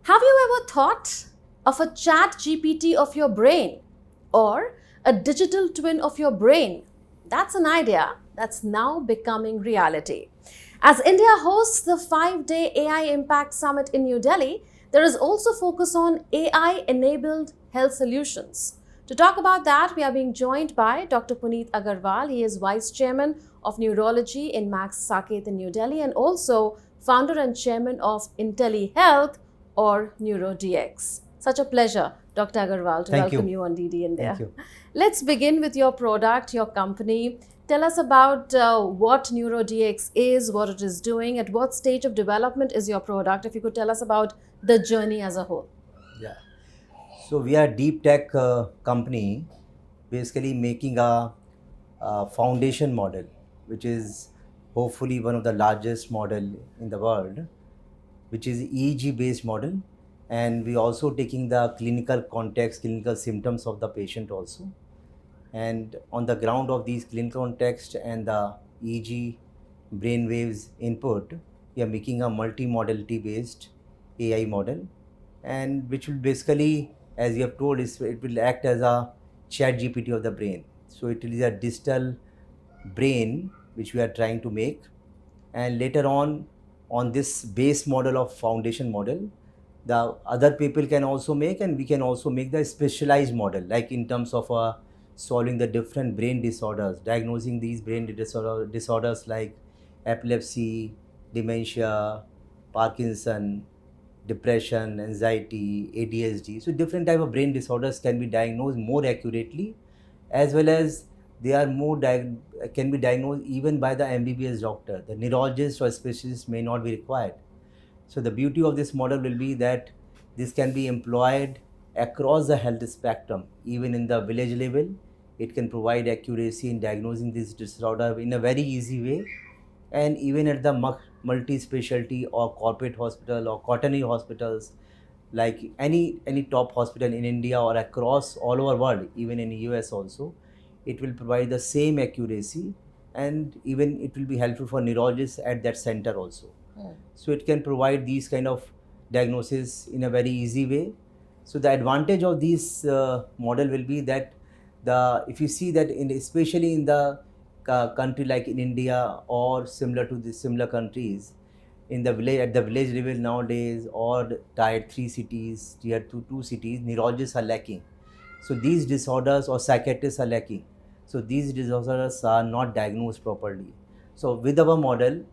Have you ever thought of a chat GPT of your brain or a digital twin of your brain? That's an idea that's now becoming reality. As India hosts the 5-day AI Impact Summit in New Delhi, there is also focus on AI enabled health solutions. To talk about that, we are being joined by Dr. Puneet Agarwal. He is Vice Chairman of Neurology in Max Saket in New Delhi and also founder and chairman of Intellihealth or NeuroDx. Such a pleasure, Dr. Agarwal, to Thank welcome you. you on DD India. Thank you. Let's begin with your product, your company. Tell us about what NeuroDx is, what it is doing, at what stage of development is your product. If you could tell us about the journey as a whole. Yeah. So we are deep tech company, basically making a foundation model, which is hopefully one of the largest model in the world, which is EEG based model, and we also taking the clinical context, clinical symptoms of the patient also, and on the ground of these clinical context and the EEG brain waves input, we are making a multi-modality based AI model, and which will basically, as you have told, it will act as a chat GPT of the brain. So it is a digital brain which we are trying to make, and later on this base model of foundation model, the other people can also make, and we can also make the specialized model, like in terms of solving the different brain disorders, diagnosing these brain disorders like epilepsy, dementia, Parkinson, depression, anxiety, ADHD. So different type of brain disorders can be diagnosed more accurately, as well as they are can be diagnosed even by the MBBS doctor. The neurologist or specialist may not be required. So the beauty of this model will be that this can be employed across the health spectrum, even in the village level. It can provide accuracy in diagnosing this disorder in a very easy way, and even at the multi-specialty or corporate hospital or quaternary hospitals, like any top hospital in India or across all over world, even in US also, it will provide the same accuracy, and even it will be helpful for neurologists at that center also. So it can provide these kind of diagnosis in a very easy way. So the advantage of this model will be that the if you see that in especially in the country like in India or similar to the similar countries, in the village at the village level nowadays, or tier 3 cities, tier 2 cities, neurologists are lacking. So these disorders or psychiatrists are lacking. So these disorders are not diagnosed properly. So with our model,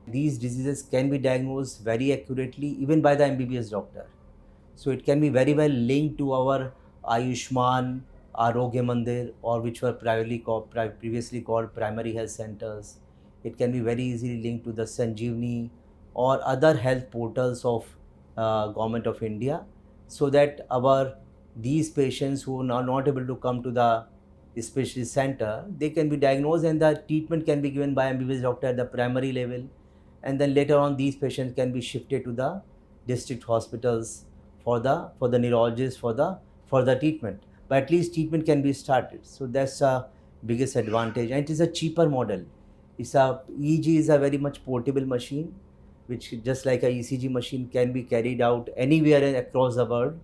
these diseases can be diagnosed very accurately even by the MBBS doctor. So it can be very well linked to our Ayushman, Arogya Mandir, or which were previously called primary health centers. It can be very easily linked to the Sanjeevani or other health portals of Government of India, so that our these patients who are not able to come to the specialist center, they can be diagnosed and the treatment can be given by MBBS doctor at the primary level, and then later on these patients can be shifted to the district hospitals for the neurologist for the treatment. But at least treatment can be started. So that's a biggest advantage, and it is a cheaper model. It's a EEG is a very much portable machine, which just like a ECG machine can be carried out anywhere across the world,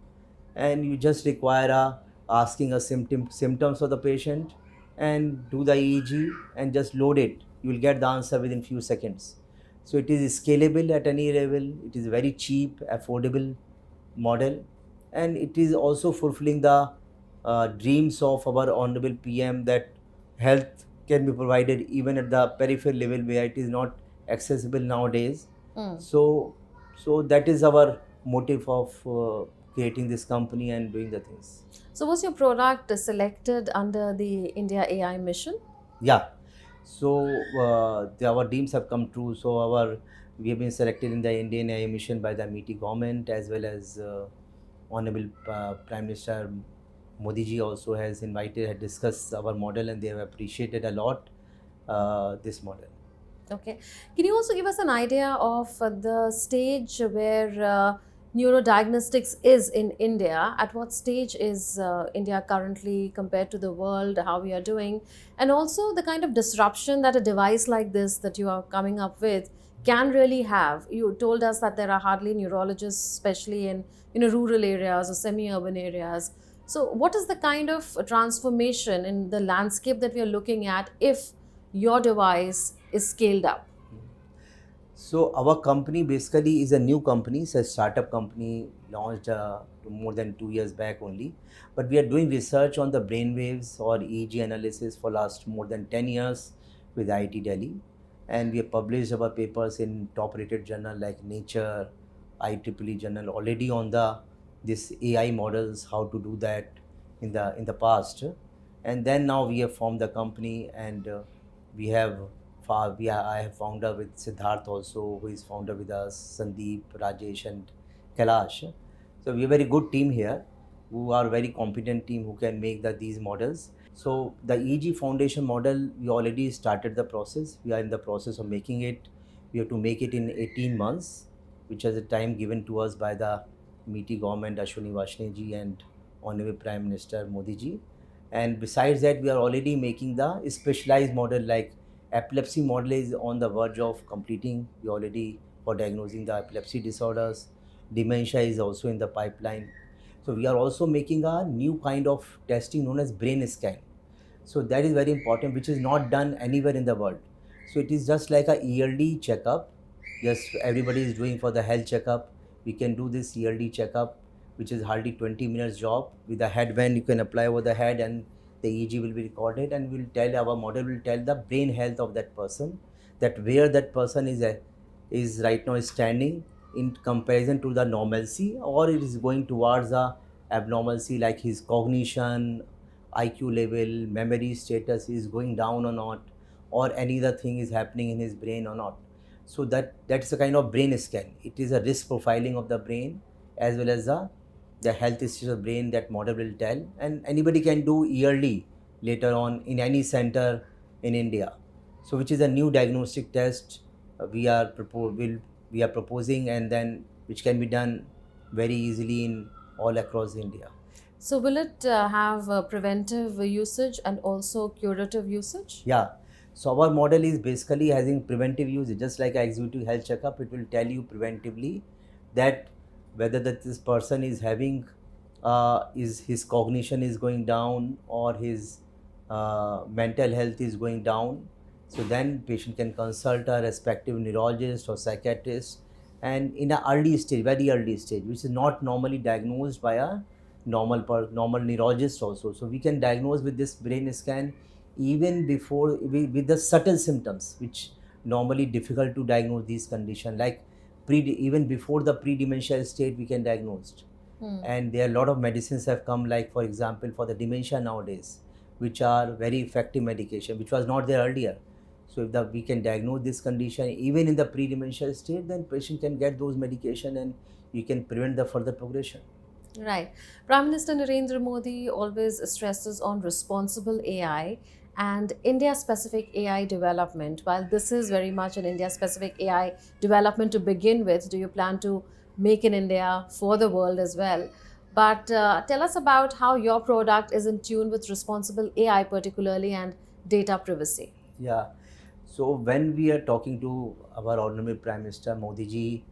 and you just require asking a symptoms of the patient and do the EEG and just load it. You will get the answer within few seconds. So it is scalable at any level. It is very cheap, affordable model, and it is also fulfilling the dreams of our honorable PM that health can be provided even at the peripheral level where it is not accessible nowadays. So that is our motive of creating this company and doing the things. So, was your product selected under the India AI mission? Yeah. So our dreams have come true. So we have been selected in the Indian AI mission by the MITI government, as well as Honorable Prime Minister Modi ji also has invited, had discussed our model, and they have appreciated a lot this model. Okay. Can you also give us an idea of the stage where neurodiagnostics is in India? At what stage is India currently compared to the world, how we are doing? And also the kind of disruption that a device like this that you are coming up with can really have. You told us that there are hardly neurologists, especially in rural areas or semi-urban areas. So, what is the kind of transformation in the landscape that we are looking at if your device is scaled up? So our company basically is a new company. It's a startup company launched more than 2 years back only. But we are doing research on the brainwaves or EEG analysis for last more than 10 years with IIT Delhi. And we have published our papers in top-rated journal like Nature, IEEE journal already on the this AI models, how to do that in the past. And then now we have formed the company, and we have I have founder with Siddharth also, who is founder with us, Sandeep, Rajesh, and Kailash. So we have a very good team here, who are very competent team who can make these models. So the EG Foundation model, we already started the process. We are in the process of making it. We have to make it in 18 months, which is a time given to us by the meaty government, Ashwini Vaishnav ji and Honorable Prime Minister Modi ji. And besides that, we are already making the specialized model, like epilepsy model is on the verge of completing. We already for diagnosing the epilepsy disorders. Dementia is also in the pipeline. So we are also making a new kind of testing known as brain scan. So that is very important, which is not done anywhere in the world. So it is just like a yearly checkup. Just everybody is doing for the health checkup. We can do this yearly checkup, which is hardly 20 minutes job. With the headband, you can apply over the head, and the EEG will be recorded, and will tell our model will tell the brain health of that person, that where that person is right now standing in comparison to the normalcy, or it is going towards a abnormalcy, like his cognition, IQ level, memory status is going down or not, or any other thing is happening in his brain or not. So that's a kind of brain scan. It is a risk profiling of the brain, as well as the health history of the brain that model will tell, and anybody can do yearly later on in any center in India. So which is a new diagnostic test we are proposing, and then which can be done very easily in all across India. So, will it have preventive usage and also curative usage? Yeah. So our model is basically having preventive use, just like an executive health checkup. It will tell you preventively that whether this person is having is his cognition is going down, or his mental health is going down. So then patient can consult a respective neurologist or psychiatrist, and in an early stage, very early stage, which is not normally diagnosed by a normal neurologist also. So we can diagnose with this brain scan even before with the subtle symptoms, which normally difficult to diagnose these conditions, like even before the pre-dementia state we can diagnose. And there are a lot of medicines have come, like for example for the dementia nowadays, which are very effective medication, which was not there earlier. So if we can diagnose this condition even in the pre-dementia state, then patient can get those medication, and you can prevent the further progression. Right. Prime Minister Narendra Modi always stresses on responsible AI and India specific AI development. While this is very much an India specific AI development to begin with, do you plan to make in India for the world as well? But tell us about how your product is in tune with responsible AI, particularly, and data privacy. Yeah. So when we are talking to our Honorable Prime Minister Modi ji,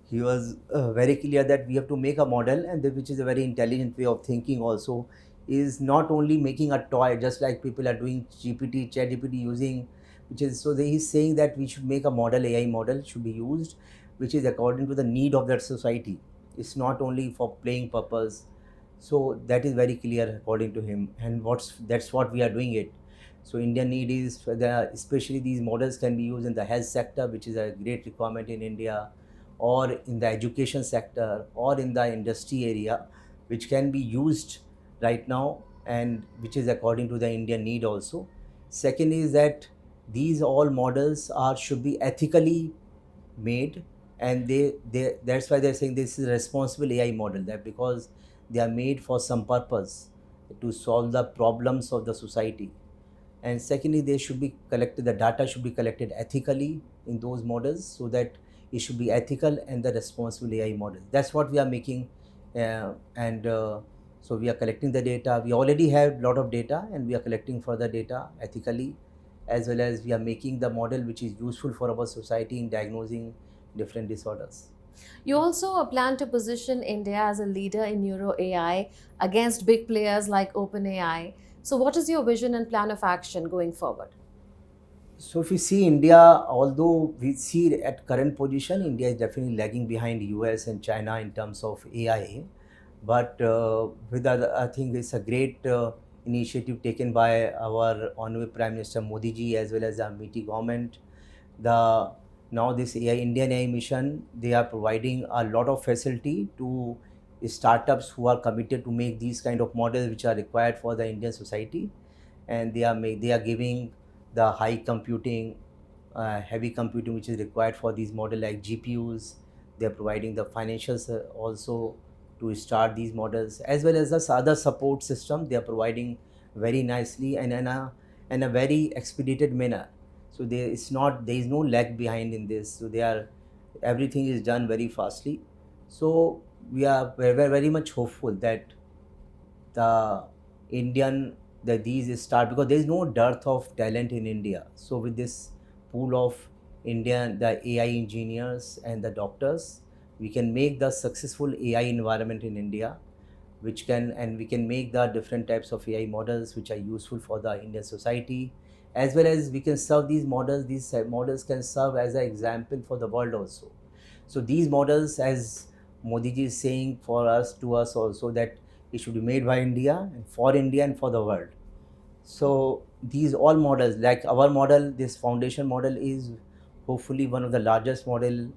he was very clear that we have to make a model, and which is a very intelligent way of thinking also, is not only making a toy, just like people are doing GPT, Chat GPT using, which is, so he's saying that we should make a model, AI model should be used, which is according to the need of that society. It's not only for playing purpose. So that is very clear according to him, and that's what we are doing it. So Indian need is especially these models can be used in the health sector, which is a great requirement in India, or in the education sector, or in the industry area, which can be used right now, and which is according to the Indian need also. Second is that these all models are should be ethically made, and they that's why they're saying this is a responsible AI model, that because they are made for some purpose to solve the problems of the society. And secondly, they should be collected, the data should be collected ethically in those models, so that it should be ethical and the responsible AI model. That's what we are making. And So we are collecting the data. We already have a lot of data, and we are collecting further data ethically, as well as we are making the model which is useful for our society in diagnosing different disorders. You also plan to position India as a leader in neuro AI against big players like OpenAI. So, what is your vision and plan of action going forward? So if we see India, although we see at current position, India is definitely lagging behind US and China in terms of AI. But with other, I think it's a great initiative taken by our Honorable Prime Minister Modi ji as well as the MIT government. The now this AI Indian AI mission, they are providing a lot of facility to startups who are committed to make these kind of models which are required for the Indian society, and they are giving the high computing, heavy computing which is required for these models like GPUs. They are providing the financials also to start these models, as well as the other support system they are providing very nicely and in a very expedited manner. So there is no lag behind in this. So they are everything is done very fastly. So we are very much hopeful that the Indian that these start, because there is no dearth of talent in India. So with this pool of Indian the AI engineers and the doctors, we can make the successful AI environment in India, which can and we can make the different types of AI models which are useful for the Indian society, as well as we can serve these models. These models can serve as an example for the world also. So these models, as Modi ji is saying for us to us also, that it should be made by India and for the world. So these all models, like our model, this foundation model is hopefully one of the largest model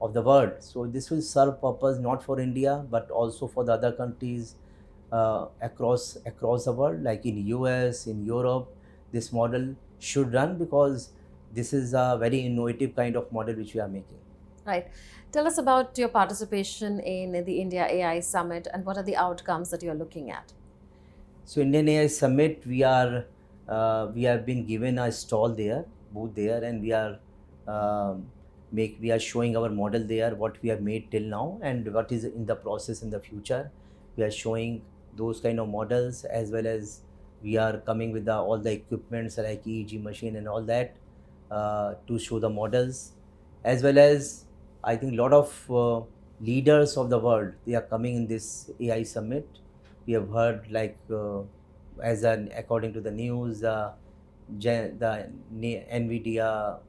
of the world. So this will serve purpose not for India but also for the other countries across the world, like in US, in Europe. This model should run because this is a very innovative kind of model which we are making. Right. Tell us about your participation in the India AI Summit and what are the outcomes that you're looking at? So Indian AI Summit, we have been given a stall there, booth there, and we are showing our model there, what we have made till now, and what is in the process in the future. We are showing those kind of models, as well as we are coming with all the equipments like EEG machine and all that to show the models, as well as I think a lot of leaders of the world, they are coming in this AI Summit. We have heard like according to the news, NVIDIA,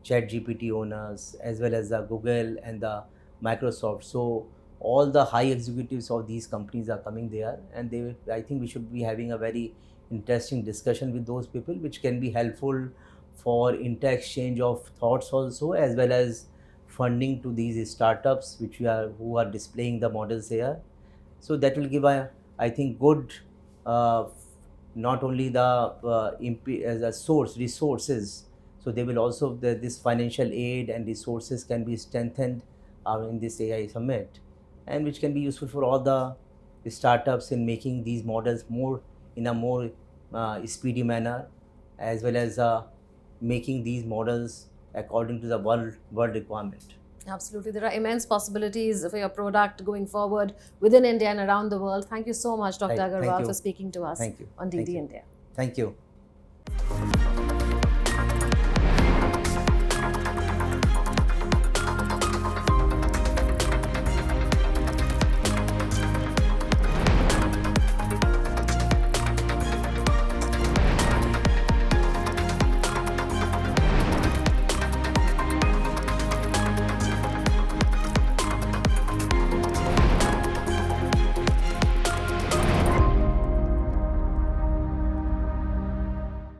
ChatGPT owners, as well as the Google and the Microsoft. So all the high executives of these companies are coming there, and I think we should be having a very interesting discussion with those people, which can be helpful for inter-exchange of thoughts also, as well as funding to these startups who are displaying the models here. So that will give a, I think, good uh, not only the as a source resources. So they will also this financial aid and resources can be strengthened in this AI summit, and which can be useful for all the startups in making these models more in a more speedy manner, as well as making these models according to the world requirement. Absolutely. There are immense possibilities for your product going forward within India and around the world. Thank you so much, Dr. Right. Thank Agarwal, you. for speaking to us Thank you. on Thank DD you. India. Thank you.